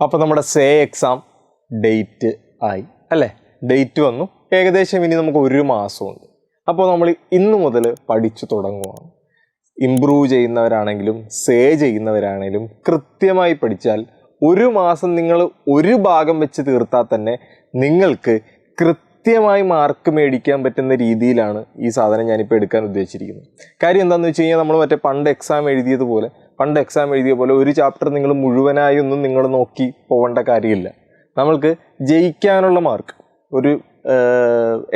അപ്പോൾ നമ്മുടെ say exam date ആയി അല്ലേ? ഡേറ്റ് വന്നു. ഏകദേശം ഇനി നമുക്ക് 1 മാസമുണ്ട്. അപ്പോൾ നമ്മൾ ഇന്ന് മുതൽ പഠിച്ചു തുടങ്ങുകയാണ്. ഇംപ്രൂവ് ചെയ്യുന്നവരാണെങ്കിലും സേ ചെയ്യുന്നവരാണെങ്കിലും കൃത്യമായി പഠിച്ചാൽ 1 മാസം നിങ്ങൾ ഒരു ഭാഗം വെച്ച് തീർത്താൽ തന്നെ നിങ്ങൾക്ക് കൃത്യമായി മാർക്ക് മേടിക്കാൻ പറ്റുന്ന രീതിയിലാണ് ഈ സാധനം ഞാനിപ്പോൾ എടുക്കാൻ ഉദ്ദേശിച്ചിരിക്കുന്നത്. കാര്യം എന്താണെന്ന് വെച്ച് കഴിഞ്ഞാൽ നമ്മൾ മറ്റേ പണ്ട് എക്സാം എഴുതിയ പോലെ ഒരു ചാപ്റ്റർ നിങ്ങൾ മുഴുവനായി ഒന്നും നിങ്ങൾ നോക്കി പോകേണ്ട കാര്യമില്ല. നമ്മൾക്ക് ജയിക്കാനുള്ള മാർക്ക്, ഒരു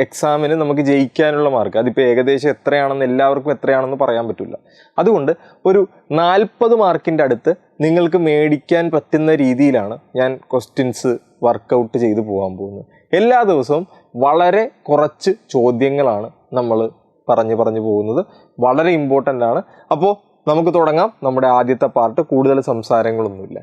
എക്സാമിന് നമുക്ക് ജയിക്കാനുള്ള മാർക്ക് അതിപ്പോൾ ഏകദേശം എത്രയാണെന്ന് എല്ലാവർക്കും എത്രയാണെന്ന് പറയാൻ പറ്റില്ല. അതുകൊണ്ട് ഒരു 40 മാർക്കിൻ്റെ അടുത്ത് നിങ്ങൾക്ക് മേടിക്കാൻ പറ്റുന്ന രീതിയിലാണ് ഞാൻ ക്വസ്റ്റ്യൻസ് വർക്കൗട്ട് ചെയ്ത് പോകാൻ പോകുന്നത്. എല്ലാ ദിവസവും വളരെ കുറച്ച് ചോദ്യങ്ങളാണ് നമ്മൾ പറഞ്ഞു പോകുന്നത്. വളരെ ഇമ്പോർട്ടൻ്റ് ആണ്. അപ്പോൾ നമുക്ക് തുടങ്ങാം നമ്മുടെ ആദ്യത്തെ പാർട്ട്. കൂടുതൽ സംസാരങ്ങളൊന്നുമില്ല.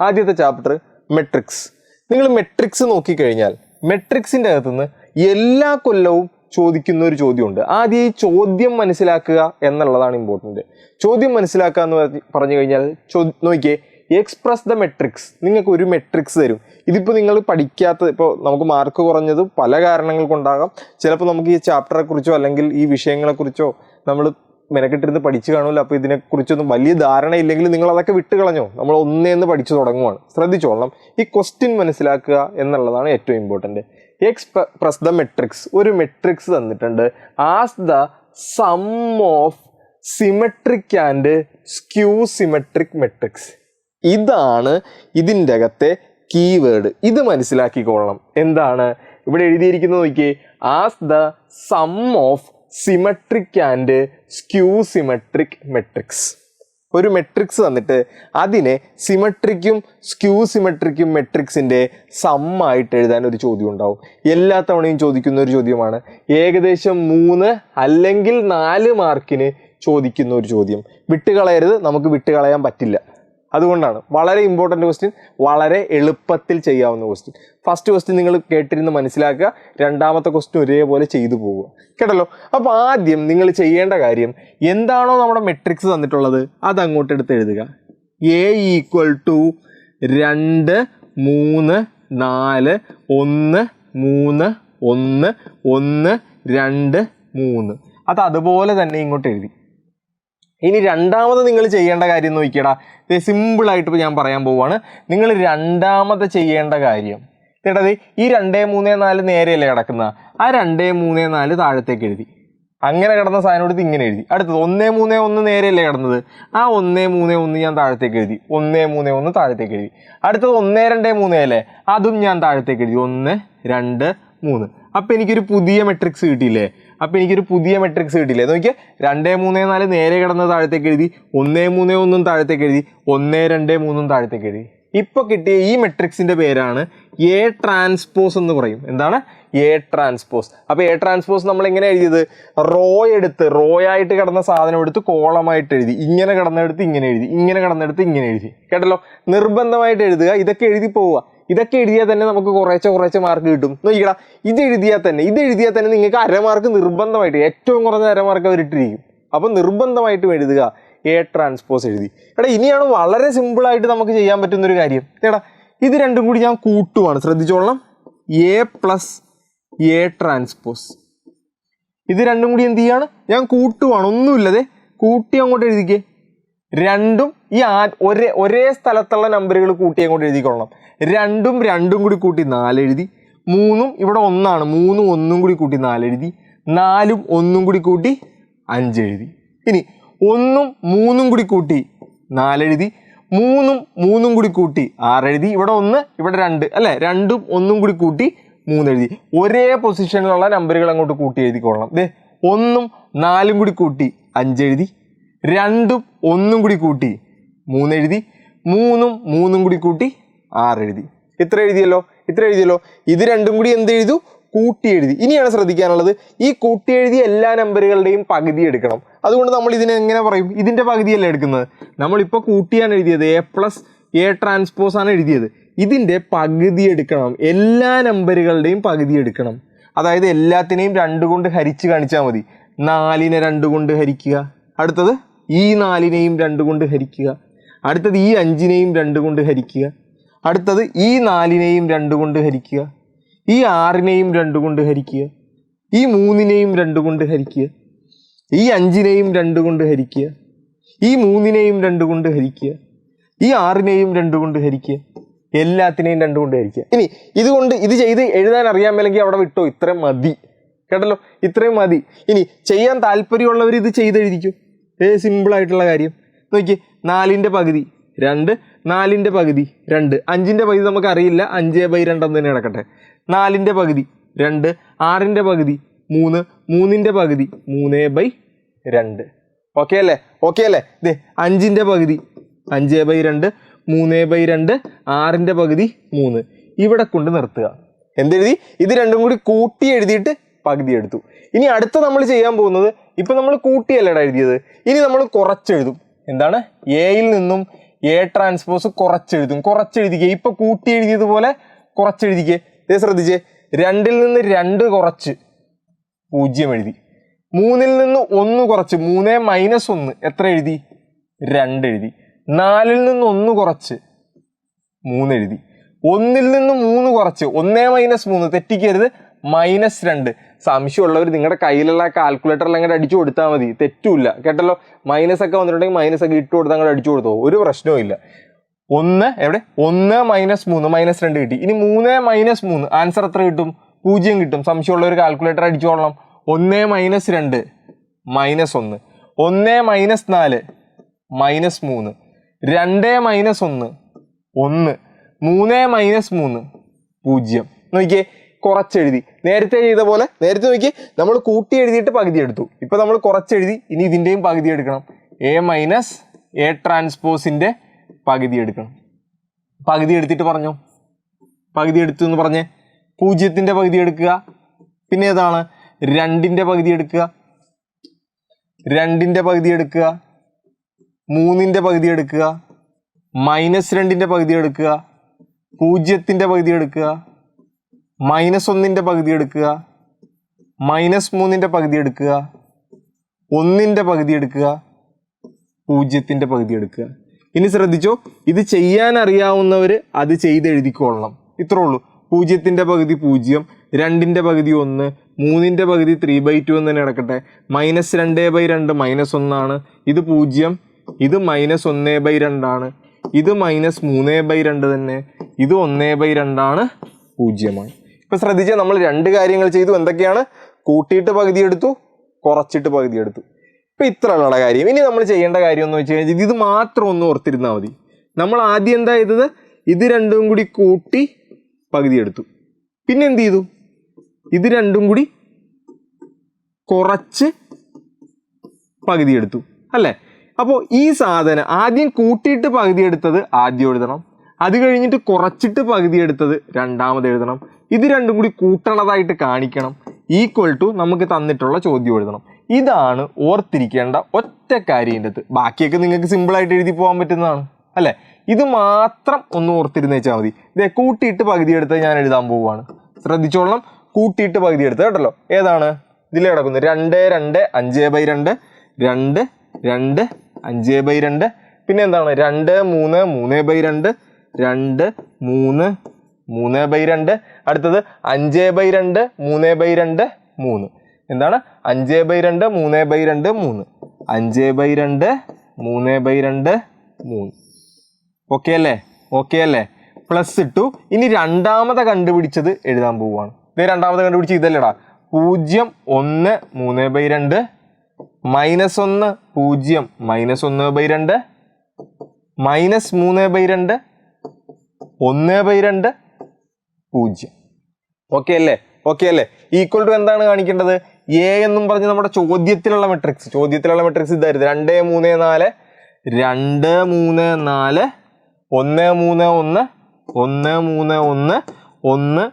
ആദ്യത്തെ ചാപ്റ്റർ മെട്രിക്സ്. നിങ്ങൾ മെട്രിക്സ് നോക്കിക്കഴിഞ്ഞാൽ മെട്രിക്സിൻ്റെ അകത്തുനിന്ന് എല്ലാ കൊല്ലവും ചോദിക്കുന്ന ഒരു ചോദ്യമുണ്ട്. ആദ്യം ഈ ചോദ്യം മനസ്സിലാക്കുക എന്നുള്ളതാണ് ഇമ്പോർട്ടൻറ്റ്. ചോദ്യം മനസ്സിലാക്കുക എന്ന് പറഞ്ഞു കഴിഞ്ഞാൽ നോക്കിയേ, എക്സ്പ്രസ് ദ മെട്രിക്സ്. നിങ്ങൾക്ക് ഒരു മെട്രിക്സ് തരും. ഇതിപ്പോൾ നിങ്ങൾ പഠിക്കാത്ത, ഇപ്പോൾ നമുക്ക് മാർക്ക് കുറഞ്ഞത് പല കാരണങ്ങൾ കൊണ്ടാകാം. ചിലപ്പോൾ നമുക്ക് ഈ ചാപ്റ്ററെ കുറിച്ചോ അല്ലെങ്കിൽ ഈ വിഷയങ്ങളെക്കുറിച്ചോ നമ്മൾ മെനക്കെട്ടിരുന്ന് പഠിച്ചു കാണുമല്ലോ. അപ്പോൾ ഇതിനെക്കുറിച്ചൊന്നും വലിയ ധാരണയില്ലെങ്കിൽ നിങ്ങൾ അതൊക്കെ വിട്ട് കളഞ്ഞോ. നമ്മൾ ഒന്നേന്ന് പഠിച്ചു തുടങ്ങുവാണ്. ശ്രദ്ധിച്ചോളണം. ഈ ക്വസ്റ്റ്യൻ മനസ്സിലാക്കുക എന്നുള്ളതാണ് ഏറ്റവും ഇമ്പോർട്ടൻറ്റ്. Express the matrix. ഒരു മെട്രിക്സ് തന്നിട്ടുണ്ട്. As the sum of symmetric and skew symmetric matrix. ഇതാണ് ഇതിൻ്റെ അകത്തെ കീവേഡ്. ഇത് മനസ്സിലാക്കിക്കൊള്ളണം. എന്താണ് ഇവിടെ എഴുതിയിരിക്കുന്നത് നോക്കിയേ, as the sum of symmetric and skew symmetric matrix. ഒരു മെട്രിക്സ് തന്നിട്ട് അതിനെ സിമെട്രിക്കും സ്ക്യൂ സിമെട്രിക്കും മെട്രിക്സിൻ്റെ സമ്മായിട്ട് എഴുതാൻ ഒരു ചോദ്യം ഉണ്ടാവും. എല്ലാ തവണയും ചോദിക്കുന്ന ഒരു ചോദ്യമാണ്. ഏകദേശം 3 അല്ലെങ്കിൽ 4 മാർക്കിന് ചോദിക്കുന്ന ഒരു ചോദ്യം. വിട്ടുകളയരുത്, നമുക്ക് വിട്ടുകളയാൻ പറ്റില്ല. അതുകൊണ്ടാണ് വളരെ ഇമ്പോർട്ടൻ്റ് ക്വസ്റ്റ്യൻ, വളരെ എളുപ്പത്തിൽ ചെയ്യാവുന്ന ക്വസ്റ്റ്യൻ. ഫസ്റ്റ് ക്വസ്റ്റ്യൻ നിങ്ങൾ കേട്ടിരുന്ന് മനസ്സിലാക്കുക, രണ്ടാമത്തെ ക്വസ്റ്റ്യൻ ഒരേപോലെ ചെയ്തു പോവുക. കേട്ടല്ലോ? അപ്പോൾ ആദ്യം നിങ്ങൾ ചെയ്യേണ്ട കാര്യം, എന്താണോ നമ്മുടെ മെട്രിക്സ് തന്നിട്ടുള്ളത് അത് അങ്ങോട്ട് എടുത്ത് എഴുതുക. A = 2 3 4 1 3 1 1 2 3. അത് അതുപോലെ തന്നെ ഇങ്ങോട്ട് എഴുതി. ഇനി രണ്ടാമത് നിങ്ങൾ ചെയ്യേണ്ട കാര്യം നോക്കിയടാ, സിമ്പിളായിട്ട് ഇപ്പോൾ ഞാൻ പറയാൻ പോവുകയാണ്. നിങ്ങൾ രണ്ടാമത് ചെയ്യേണ്ട കാര്യം കേട്ടത്, ഈ 2 3 4 നേരെയല്ലേ കിടക്കുന്നത്, ആ 2 3 4 താഴത്തേക്ക് എഴുതി. അങ്ങനെ കിടന്ന സാധനം എടുത്ത് ഇങ്ങനെ എഴുതി. അടുത്തത് 1 3 1 നേരെയല്ലേ കിടന്നത്, ആ 1 3 1 ഞാൻ താഴത്തേക്ക് എഴുതി. 1 3 1 താഴത്തേക്ക് എഴുതി. അടുത്തത് 1 2 3 അല്ലേ, അതും ഞാൻ താഴത്തേക്ക് എഴുതി. 1 2 3. അപ്പം എനിക്കൊരു പുതിയ മെട്രിക്സ് കിട്ടിയില്ലേ? നോക്കിയാൽ 2 3 4 നേരെ കിടന്ന് താഴത്തേക്ക് എഴുതി. 1 3 1 താഴത്തേക്ക് എഴുതി. 1 2 3 താഴത്തേക്ക് എഴുതി. ഇപ്പോൾ കിട്ടിയ ഈ മെട്രിക്സിൻ്റെ പേരാണ് എ ട്രാൻസ്പോസ് എന്ന് പറയും. എന്താണ് എ ട്രാൻസ്പോസ്? അപ്പോൾ എ ട്രാൻസ്പോസ് നമ്മൾ എങ്ങനെ എഴുതിയത്? റോ ആയിട്ട് കിടന്ന സാധനം എടുത്ത് കോളമായിട്ട് എഴുതി. ഇങ്ങനെ കിടന്നെടുത്ത് ഇങ്ങനെ എഴുതി, ഇങ്ങനെ കിടന്നെടുത്ത് ഇങ്ങനെ എഴുതി. കേട്ടല്ലോ? നിർബന്ധമായിട്ട് എഴുതുക. ഇതൊക്കെ എഴുതി പോവുക. ഇതൊക്കെ എഴുതിയാൽ തന്നെ നമുക്ക് കുറേശ്ശെ മാർക്ക് കിട്ടും. നോക്കിക്കടാ, ഇത് എഴുതിയാൽ തന്നെ നിങ്ങൾക്ക് 1/2 മാർക്ക് നിർബന്ധമായിട്ട്, ഏറ്റവും കുറഞ്ഞ 1/2 മാർക്ക് അവരിട്ടിരിക്കും. അപ്പം നിർബന്ധമായിട്ടും എഴുതുക. എ ട്രാൻസ്പോസ് എഴുതി. ഇനിയാണ് വളരെ സിമ്പിളായിട്ട് നമുക്ക് ചെയ്യാൻ പറ്റുന്നൊരു കാര്യം. ഇത് രണ്ടും കൂടി ഞാൻ കൂട്ടുവാണ്. ശ്രദ്ധിച്ചോളണം. A plus A transpose. ഇത് രണ്ടും കൂടി എന്ത് ചെയ്യാണ്? ഞാൻ കൂട്ടുവാണ്. ഒന്നുമില്ലതെ കൂട്ടി അങ്ങോട്ട് എഴുതിക്കേ. രണ്ടും ഈ ഒരേ സ്ഥലത്തുള്ള നമ്പറുകൾ കൂട്ടി അങ്ങോട്ട് എഴുതിക്കൊള്ളണം. 2 കൂടി കൂട്ടി 4 എഴുതി. 3 ഇവിടെ 1 ആണ്. 3 1 കൂടി കൂട്ടി 4 എഴുതി. 4 1 കൂടി കൂട്ടി 5 എഴുതി. ഇനി 1 3 കൂടി കൂട്ടി 4 എഴുതി. 3 3 കൂടി കൂട്ടി 6 എഴുതി. ഇവിടെ 1 ഇവിടെ 2 അല്ലേ, 2 1 കൂടി കൂട്ടി 3 എഴുതി. ഒരേ പൊസിഷനിലുള്ള നമ്പറുകൾ അങ്ങോട്ട് കൂട്ടി എഴുതിക്കൊള്ളണം. 1 4 കൂടി കൂട്ടി 5 എഴുതി. 2 1 കൂടി കൂട്ടി 3 എഴുതി. 3 3 കൂടി കൂട്ടി 6 എഴുതി. ഇത്ര എഴുതിയല്ലോ. ഇത് രണ്ടും കൂടി എന്ത് എഴുതു? കൂട്ടി എഴുതി. ഇനിയാണ് ശ്രദ്ധിക്കാനുള്ളത്, ഈ കൂട്ടി എഴുതിയ എല്ലാ നമ്പറുകളുടെയും പകുതി എടുക്കണം. അതുകൊണ്ട് നമ്മൾ ഇതിനെ എങ്ങനെ പറയും? ഇതിൻ്റെ പകുതിയല്ല എടുക്കുന്നത്. നമ്മളിപ്പോൾ കൂട്ടിയാണ് എഴുതിയത്. എ പ്ലസ് എ ട്രാൻസ്പോസ് ആണ് എഴുതിയത്. ഇതിൻ്റെ പകുതി എടുക്കണം. എല്ലാ നമ്പറുകളുടെയും പകുതി എടുക്കണം. അതായത് എല്ലാത്തിനെയും 2 കൊണ്ട് ഹരിച്ച് കാണിച്ചാൽ മതി. 4നെ 2 കൊണ്ട് ഹരിക്കുക. അടുത്തത് ഈ 4നെയും 2 കൊണ്ട് ഹരിക്കുക. അടുത്തത് ഈ 5നെയും 2 കൊണ്ട് ഹരിക്കുക. അടുത്തത് ഈ 4നെയും 2 കൊണ്ട് ഹരിക്കുക, ഈ 6നെയും 2 കൊണ്ട് ഹരിക്കുക, ഈ 3നെയും 2 കൊണ്ട് ഹരിക്കുക, ഈ 5നെയും 2 കൊണ്ട് ഹരിക്കുക, ഈ 3നെയും 2 കൊണ്ട് ഹരിക്കുക, ഈ 6നെയും 2 കൊണ്ട് ഹരിക്കുക, എല്ലാത്തിനെയും 2 കൊണ്ട് ഹരിക്കുക. ഇനി ഇതുകൊണ്ട് ഇത് ചെയ്ത് എഴുതാൻ അറിയാൻ മേലെങ്കിൽ അവിടെ വിട്ടോ, ഇത്രയും മതി കേട്ടല്ലോ, ഇത്രയും മതി. ഇനി ചെയ്യാൻ താല്പര്യമുള്ളവർ ഇത് ചെയ്തെഴുതിക്കും. സിമ്പിളായിട്ടുള്ള കാര്യം നോക്കി. 4ൻ്റെ പകുതി 2, 4ൻ്റെ പകുതി 2, 5ൻ്റെ പകുതി നമുക്ക് അറിയില്ല, 5/2 എന്ന് തന്നെ കിടക്കട്ടെ. 4ൻ്റെ പകുതി 2, 6ൻ്റെ പകുതി 3, 3ൻ്റെ പകുതി 3/2. ഓക്കെ അല്ലേ? ഓക്കെ അല്ലേ? ഇതേ 5ൻ്റെ പകുതി 5/2, 3/2, 6ൻ്റെ പകുതി 3. ഇവിടെ കൊണ്ട് നിർത്തുക. എന്തെഴുതി? ഇത് രണ്ടും കൂടി കൂട്ടി എഴുതിയിട്ട് പകുതി എടുത്തു. ഇനി അടുത്ത നമ്മൾ ചെയ്യാൻ പോകുന്നത്, ഇപ്പം നമ്മൾ കൂട്ടിയല്ലടാ എഴുതിയത്, ഇനി നമ്മൾ കുറച്ചെഴുതും. എന്താണ്? എയിൽ നിന്നും എ ട്രാൻസ്പോസ് കുറച്ചെഴുതും. കുറച്ചെഴുതിക്കുക. ഇപ്പം കൂട്ടി എഴുതിയതുപോലെ കുറച്ചെഴുതിക്കേ. ഇതേ ശ്രദ്ധിച്ചേ. 2ൽ നിന്ന് 2 കുറച്ച് 0 എഴുതി. 3ൽ നിന്ന് 1 കുറച്ച് 3 - 1 എത്ര എഴുതി? 2 എഴുതി. 4ൽ നിന്ന് 1 കുറച്ച് 3 എഴുതി. 1ൽ നിന്ന് 3 കുറച്ച് 1 - 3 തെറ്റിക്കരുത്, -2. സംശയമുള്ളവർ നിങ്ങളുടെ കയ്യിലുള്ള കാൽക്കുലേറ്ററിൽ അങ്ങോട്ട് അടിച്ചു കൊടുത്താൽ മതി, തെറ്റൂല കേട്ടല്ലോ. മൈനസൊക്കെ വന്നിട്ടുണ്ടെങ്കിൽ മൈനസൊക്കെ ഇട്ട് കൊടുത്താൽ അങ്ങോട്ട് അടിച്ചു കൊടുത്തോ, ഒരു പ്രശ്നവും ഇല്ല. 1 എവിടെ? 1 - 3 -2 കിട്ടി. ഇനി 3 - 3 ആൻസർ എത്ര കിട്ടും? 0 കിട്ടും. സംശയമുള്ളവർ കാൽക്കുലേറ്റർ അടിച്ചോളണം. 1 - 2 -1, 1 - 4 -3, 2 - 1 1, 3 - 3 0. നോക്കിയേ, കുറച്ചെഴുതി. നേരത്തെ ചെയ്ത പോലെ നേരത്തെ നോക്കി നമ്മൾ കൂട്ടി എഴുതിയിട്ട് പകുതി എടുത്തു. ഇപ്പം നമ്മൾ കുറച്ചെഴുതി. ഇനി ഇതിൻ്റെയും പകുതി എടുക്കണം. A - A ട്രാൻസ്പോസിൻ്റെ പകുതി എടുക്കണം. പകുതി എടുത്തിട്ട് പറഞ്ഞോ, പകുതി എടുത്തു എന്ന് പറഞ്ഞേ. 0ൻ്റെ പകുതി എടുക്കുക. പിന്നെ ഏതാണ്? 2ൻ്റെ പകുതി എടുക്കുക, 2ൻ്റെ പകുതി എടുക്കുക, 3ൻ്റെ പകുതി എടുക്കുക, -2ൻ്റെ പകുതി എടുക്കുക, 0ൻ്റെ പകുതി എടുക്കുക, -1ൻ്റെ പകുതി എടുക്കുക, -3ൻ്റെ പകുതി എടുക്കുക, 1ൻ്റെ പകുതി എടുക്കുക, 0ൻ്റെ പകുതി എടുക്കുക. ഇനി ശ്രദ്ധിച്ചോ, ഇത് ചെയ്യാൻ അറിയാവുന്നവർ അത് ചെയ്തെഴുതിക്കൊള്ളണം. ഇത്രേ ഉള്ളൂ. 0ൻ്റെ പകുതി 0, 2ൻ്റെ പകുതി 1, 3ൻ്റെ പകുതി 3/2 എന്ന് തന്നെ കിടക്കട്ടെ. -2/2 -1 ആണ്. ഇത് 0, ഇത് -1/2 ആണ്. ഇത് -3/2 തന്നെ. ഇത് 1/2 ആണ്, 0 ആണ്. ഇപ്പം ശ്രദ്ധിച്ചാൽ നമ്മൾ 2 കാര്യങ്ങൾ ചെയ്തു. എന്തൊക്കെയാണ്? കൂട്ടിയിട്ട് പകുതി എടുത്തു, കുറച്ചിട്ട് പകുതി എടുത്തു. ഇപ്പം ഇത്രയുള്ള കാര്യം. ഇനി നമ്മൾ ചെയ്യേണ്ട കാര്യം എന്ന് വെച്ച് കഴിഞ്ഞാൽ ഇത് മാത്രം ഒന്ന് ഓർത്തിരുന്നാൽ മതി. നമ്മൾ ആദ്യം എന്താ ചെയ്തത്? ഇത് രണ്ടും കൂടി കൂട്ടി പകുതി എടുത്തു. പിന്നെ എന്ത് ചെയ്തു? ഇത് രണ്ടും കൂടി കുറച്ച് പകുതി എടുത്തു അല്ലേ? അപ്പോൾ ഈ സാധനം ആദ്യം കൂട്ടിയിട്ട് പകുതി എടുത്തത് ആദ്യം എഴുതണം. അത് കഴിഞ്ഞിട്ട് കുറച്ചിട്ട് പകുതി എടുത്തത് രണ്ടാമത് എഴുതണം. ഇത് രണ്ടും കൂടി കൂട്ടണതായിട്ട് കാണിക്കണം. ഈക്വൽ ടു നമുക്ക് തന്നിട്ടുള്ള ചോദ്യം എഴുതണം. ഇതാണ് ഓർത്തിരിക്കേണ്ട ഒറ്റ കാര്യത്തിൻ്റെ. ബാക്കിയൊക്കെ നിങ്ങൾക്ക് സിമ്പിളായിട്ട് എഴുതി പോകാൻ പറ്റുന്നതാണ് അല്ലേ? ഇത് മാത്രം ഒന്ന് ഓർത്തിരുന്നേച്ചാൽ മതി. ഇതേ കൂട്ടിയിട്ട് പകുതി എടുത്തത് ഞാൻ എഴുതാൻ പോവുകയാണ്. ശ്രദ്ധിച്ചോളണം. കൂട്ടിയിട്ട് പകുതി എടുത്തത് കേട്ടല്ലോ. ഏതാണ്? ഇതിൽ കിടക്കുന്നത് 2, 2, 5/2, 2, 2, 5/2. പിന്നെ എന്താണ്? 2, 3, 3/2, 2, 3, 3/2. അടുത്തത് 5/2, 3/2, 3. എന്താണ്? 5/2, 3/2, 3. 5/2, 3/2, 3. ഓക്കെ അല്ലേ? ഓക്കെ അല്ലേ? പ്ലസ് ഇട്ടു. ഇനി രണ്ടാമത് കണ്ടുപിടിച്ചത് എഴുതാൻ പോവുകയാണ്. ഇത് രണ്ടാമത് കണ്ടുപിടിച്ച് ഇതല്ലേടാ. 0, 1, 3/2, -1, 0, -1/2, -3/2, 1/2, 0. ഓക്കെ അല്ലേ? ഓക്കെ അല്ലേ? ഈക്വൽ ടു എന്താണ് കാണിക്കേണ്ടത്? എ എന്നും പറഞ്ഞ് നമ്മുടെ ചോദ്യത്തിലുള്ള മെട്രിക്സ് ഇതായിരുന്നു. 2, 3, 4, 2, 3, 4, 1, 3, 1, 1, 3, 1,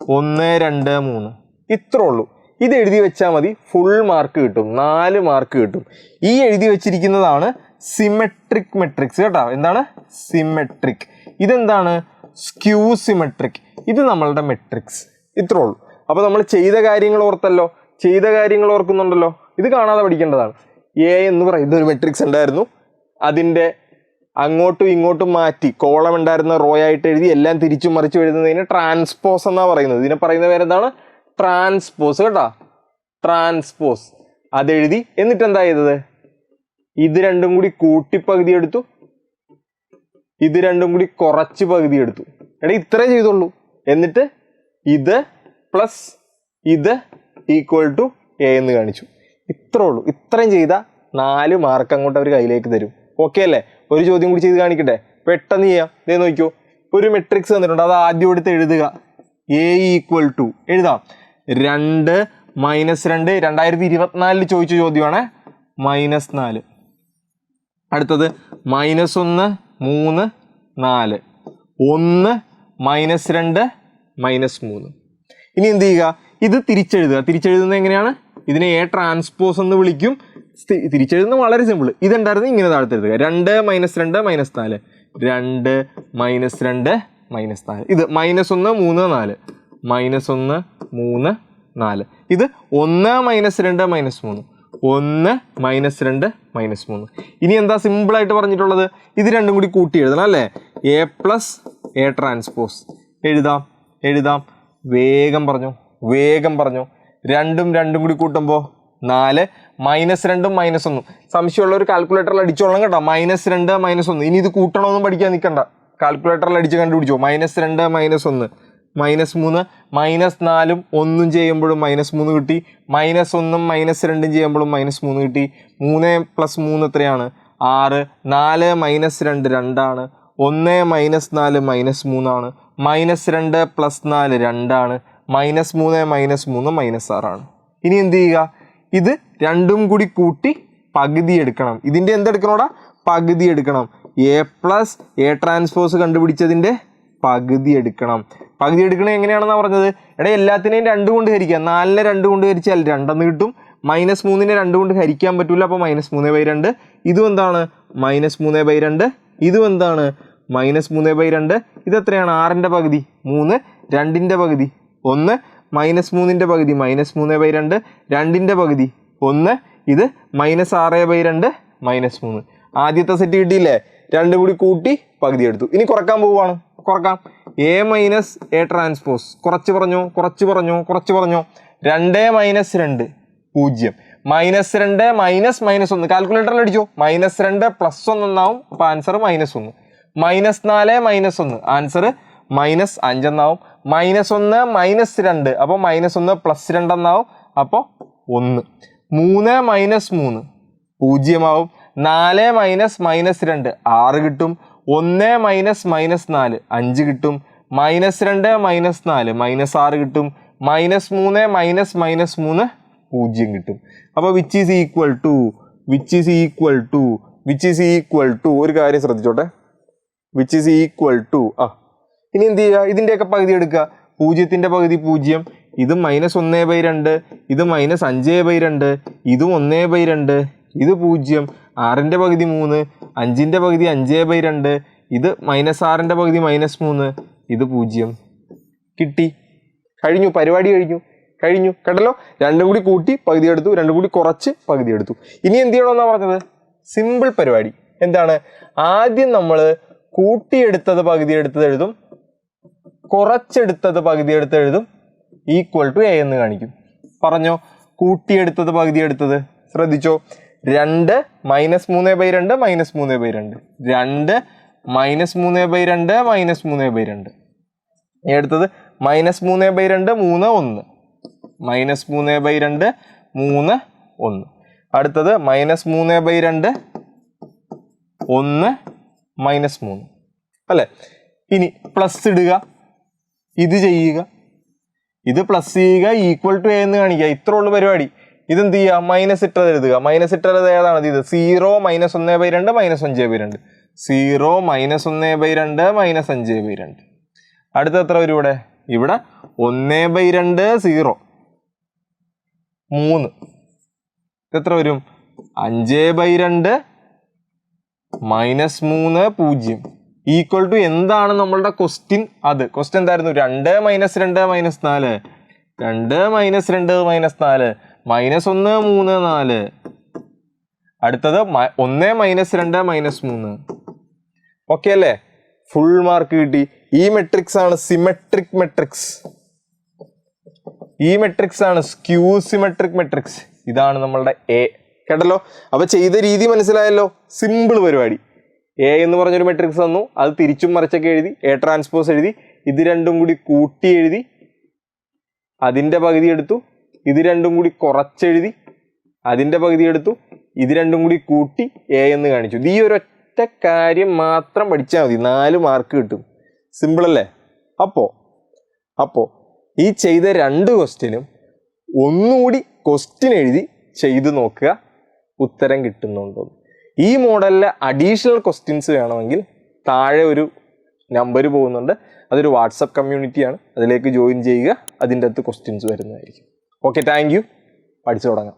1, 1, 2, 3. ഇത്രേ ഉള്ളൂ. ഇത് എഴുതി വെച്ചാൽ മതി. ഫുൾ മാർക്ക് കിട്ടും. 4 മാർക്ക് കിട്ടും. ഈ എഴുതി വെച്ചിരിക്കുന്നതാണ് സിമെട്രിക് മെട്രിക്സ് കേട്ടോ. എന്താണ്? സിമെട്രിക്. ഇതെന്താണ്? Skew symmetric. ഇത് നമ്മളുടെ മെട്രിക്സ്. ഇത്രേ ഉള്ളൂ. അപ്പോൾ നമ്മൾ ചെയ്ത കാര്യങ്ങൾ ഓർത്തല്ലോ. ചെയ്ത കാര്യങ്ങൾ ഓർക്കുന്നുണ്ടല്ലോ. ഇത് കാണാതെ പഠിക്കേണ്ടതാണ്. എ എന്ന് പറയുന്ന ഒരു മെട്രിക്സ് ഉണ്ടായിരുന്നു. അതിൻ്റെ അങ്ങോട്ടും ഇങ്ങോട്ടും മാറ്റി കോളം ഉണ്ടായിരുന്ന റോ ആയിട്ട് എഴുതി എല്ലാം തിരിച്ചും മറിച്ചും എഴുതുന്നതിന് ട്രാൻസ്പോസ് എന്നാണ് പറയുന്നത്. ഇതിനെ പറയുന്ന പേരെന്താണ്? ട്രാൻസ്പോസ് കേട്ടോ, ട്രാൻസ്പോസ്. അതെഴുതി എന്നിട്ട് എന്താ ചെയ്തത്? ഇത് രണ്ടും കൂടി കൂട്ടി പകുതി എടുത്തു, ഇത് രണ്ടും കൂടി കുറച്ച് പകുതി എടുത്തു. എടാ ഇത്രേ ചെയ്തുള്ളൂ. എന്നിട്ട് ഇത് പ്ലസ് ഇത് ഈക്വൽ ടു എ എന്ന് കാണിച്ചു. ഇത്രേ ഉള്ളൂ. ഇത്രയും ചെയ്താൽ 4 മാർക്ക് അങ്ങോട്ട് അവർ കയ്യിലേക്ക് തരും. ഓക്കെ അല്ലേ? ഒരു ചോദ്യം കൂടി ചെയ്ത് കാണിക്കട്ടെ, പെട്ടെന്ന് ചെയ്യാം. ഇതേ നോക്കിയോ, ഒരു മെട്രിക്സ് തന്നിട്ടുണ്ട്, അത് ആദ്യം എടുത്ത് എഴുതുക. എ ഈക്വൽ ടു എഴുതാം 2 - 2 2024 ചോദിച്ച ചോദ്യമാണ്. -4. അടുത്തത് -1 3 4 1 -2 -3. ഇനി എന്ത് ചെയ്യുക? ഇത് തിരിച്ചെഴുതുക. തിരിച്ചെഴുതുന്നത് എങ്ങനെയാണ്? ഇതിനെ എ ട്രാൻസ്പോസ് എന്ന് വിളിക്കും. തിരിച്ചെഴുതുന്നത് വളരെ സിമ്പിൾ. ഇതുണ്ടായിരുന്നു ഇങ്ങനെ താഴ്ത്തെഴുതുക. 2 - 2 -4 2 - 2 -4. ഇത് -1 3 4 -1 3 4. ഇത് 1 - 2 -3 1 -2 -3. ഇനി എന്താ സിമ്പിളായിട്ട് പറഞ്ഞിട്ടുള്ളത്? ഇത് രണ്ടും കൂടി കൂട്ടി എഴുതണം അല്ലേ? എ പ്ലസ് എ ട്രാൻസ്പോസ് എഴുതാം. എഴുതാം, വേഗം പറഞ്ഞു, വേഗം പറഞ്ഞു. രണ്ടും കൂടി കൂട്ടുമ്പോൾ 4 -2 -1. സംശയമുള്ള ഒരു കാൽക്കുലേറ്ററിൽ അടിച്ചോളണം കേട്ടോ. -2 -1. ഇനി ഇത് കൂട്ടണമെന്നും പഠിക്കാൻ നിൽക്കണ്ട, കാൽക്കുലേറ്ററിൽ അടിച്ച് കണ്ടുപിടിച്ചോ. -2 -1 -3 -4 1 ചെയ്യുമ്പോഴും -3 കിട്ടി. -1 -2 ചെയ്യുമ്പോഴും -3 കിട്ടി. 3 + 3 എത്രയാണ്? 6. 4 - 2 2 ആണ്. 1 - 4 -3 ആണ്. -2 + 4 2 ആണ്. -3 -3 -6 ആണ്. ഇനി എന്ത് ചെയ്യുക? ഇത് രണ്ടും കൂടി കൂട്ടി പകുതി എടുക്കണം. ഇതിൻ്റെ എന്തെടുക്കണോടാ? പകുതി എടുക്കണം. എ പ്ലസ് എ ട്രാൻസ്പോസ് കണ്ടുപിടിച്ചതിൻ്റെ പകുതി എടുക്കണം. പകുതി എടുക്കണത് എങ്ങനെയാണെന്നാ പറഞ്ഞത്? എടാ എല്ലാത്തിനെയും 2 കൊണ്ട് ഹരിക്കാം. 4നെ 2 കൊണ്ട് ഹരിച്ചാൽ 2 കിട്ടും. -3നെ 2 കൊണ്ട് ഹരിക്കാൻ പറ്റില്ല, അപ്പോൾ -3/2. ഇതും എന്താണ്? -3/2. ഇതും എന്താണ്? -3/2. ഇതെത്രയാണ്? 6ന്റെ പകുതി 3, 2ന്റെ പകുതി 1, -3ന്റെ പകുതി -3/2, 2ന്റെ പകുതി 1. ഇത് -6/2 -3. ആദ്യത്തെ സെറ്റ് കിട്ടിയില്ലേ? രണ്ടും കൂടി കൂട്ടി പകുതി എടുത്തു. ഇനി കുറക്കാൻ പോവുകയാണ്. കുറക്കാം. A minus A transpose. കുറച്ച് പറഞ്ഞോ, കുറച്ച് പറഞ്ഞോ, കുറച്ച് പറഞ്ഞോ. 2 - 2 0. -2 -1. കാൽക്കുലേറ്ററിൽ അടിച്ചോ. -2 + 1 എന്നാവും. അപ്പോൾ ആൻസർ -1. -4 -1. ആൻസർ -5 എന്നാവും. -1 -2. അപ്പോൾ -1 + 2 എന്നാവും. അപ്പോൾ 1. 3 - 3 0 ആവും. 4 - -2 6 കിട്ടും. 1 - -4 5 കിട്ടും. -2 - 4 -6 കിട്ടും. -3 -3 0 കിട്ടും. അപ്പോൾ വിച്ച് ഈസ് ഈക്വൽ ടു ഒരു കാര്യം ശ്രദ്ധിച്ചോട്ടെ. വിച്ച് ഈസ് ഈക്വൽ ടു ഇനി എന്ത് ചെയ്യുക? ഇതിൻ്റെയൊക്കെ പകുതി എടുക്കുക. 0ന്റെ പകുതി 0. ഇത് -1/2. ഇത് -5/2. ഇതും 1/2. ഇത് 0. 6ന്റെ പകുതി 3. 5ന്റെ പകുതി 5/2. ഇത് -6ന്റെ പകുതി -3. ഇത് 0. കിട്ടി. കഴിഞ്ഞു. പരിപാടി കഴിഞ്ഞു കേട്ടല്ലോ. രണ്ടും കൂടി കൂട്ടി പകുതി എടുത്തു, രണ്ടും കൂടി കുറച്ച് പകുതി എടുത്തു. ഇനി എന്ത് ചെയ്യണമെന്നാണ് പറഞ്ഞത്? സിമ്പിൾ പരിപാടി. എന്താണ്? ആദ്യം നമ്മൾ കൂട്ടിയെടുത്തത് പകുതി എടുത്തത് എഴുതും, കുറച്ചെടുത്തത് പകുതി എടുത്ത് എഴുതും, ഈക്വൽ ടു എ എന്ന് കാണിക്കും. പറഞ്ഞോ. കൂട്ടിയെടുത്തത് പകുതി എടുത്തത് ശ്രദ്ധിച്ചോ. 2 - 3/2 -3/2. 2 - 3/2 -3/2. എടുത്തത് -3/2 3 1. -3/2 3 1. അടുത്തത് -3/2 1 -3 അല്ലേ? ഇനി പ്ലസ് ഇടുക, ഇത് ചെയ്യുക, ഇത് പ്ലസ് ചെയ്യുക, ഈക്വൽ ടു എ എന്ന് കാണിക്കുക. ഇത്ര ഉള്ളു പരിപാടി. ഇതെന്ത് ചെയ്യുക? മൈനസ് ഇട്ടത് എഴുതുക. മൈനസ് ഇട്ടത് ഏതാണ്? ഇത് 0 - 1/2 -5/2. 0 - 1/2 -5/2. അടുത്ത എത്ര വരും ഇവിടെ? ഇവിടെ 1/2 0 3. എത്ര വരും? 5/2 -3 0. ഈക്വൽ ടു എന്താണ് നമ്മളുടെ ക്വസ്റ്റ്യൻ? അത് ക്വസ്റ്റ്യൻ എന്തായിരുന്നു? 2 - 2 -4 2 - 2 -4 -1 3 4. അടുത്തത് 1 - 2 -3 ഓക്കെ അല്ലേ? ഫുൾ മാർക്ക് കിട്ടി. ഈ മെട്രിക്സ് ആണ് സിമെട്രിക് മെട്രിക്സ്, ഈ മെട്രിക്സ് ആണ് സ്ക്യൂ സിമെട്രിക് മെട്രിക്സ്. ഇതാണ് നമ്മളുടെ എ. കേട്ടല്ലോ? അപ്പൊ ചെയ്ത രീതി മനസ്സിലായല്ലോ? സിമ്പിൾ പരിപാടി. എ എന്ന് പറഞ്ഞൊരു മെട്രിക്സ് തന്നു, അത് തിരിച്ചും മറിച്ചൊക്കെ എഴുതി, എ ട്രാൻസ്പോസ് എഴുതി, ഇത് രണ്ടും കൂടി കൂട്ടി എഴുതി, അതിൻ്റെ പകുതി എടുത്തു, ഇത് രണ്ടും കൂടി കുറച്ചെഴുതി, അതിൻ്റെ പകുതി എടുത്തു, ഇത് രണ്ടും കൂടി കൂട്ടി എ എന്ന് കാണിച്ചു. ഈ ഒരൊറ്റ കാര്യം മാത്രം പഠിച്ചാൽ മതി, 4 മാർക്ക് കിട്ടും. സിമ്പിൾ അല്ലേ? അപ്പോൾ ഈ ചെയ്ത 2 ക്വസ്റ്റ്യനും ഒന്നുകൂടി ക്വസ്റ്റ്യൻ എഴുതി ചെയ്ത് നോക്കുക, ഉത്തരം കിട്ടുന്നുണ്ടോ. ഈ മോഡലിലെ അഡീഷണൽ ക്വസ്റ്റ്യൻസ് വേണമെങ്കിൽ താഴെ ഒരു നമ്പർ പോകുന്നുണ്ട്, അതൊരു വാട്സപ്പ് കമ്മ്യൂണിറ്റിയാണ്, അതിലേക്ക് ജോയിൻ ചെയ്യുക, അതിൻ്റെ അകത്ത് ക്വസ്റ്റ്യൻസ് വരുന്നതായിരിക്കും. Okay, thank you. പഠിച്ചു തുടങ്ങാം.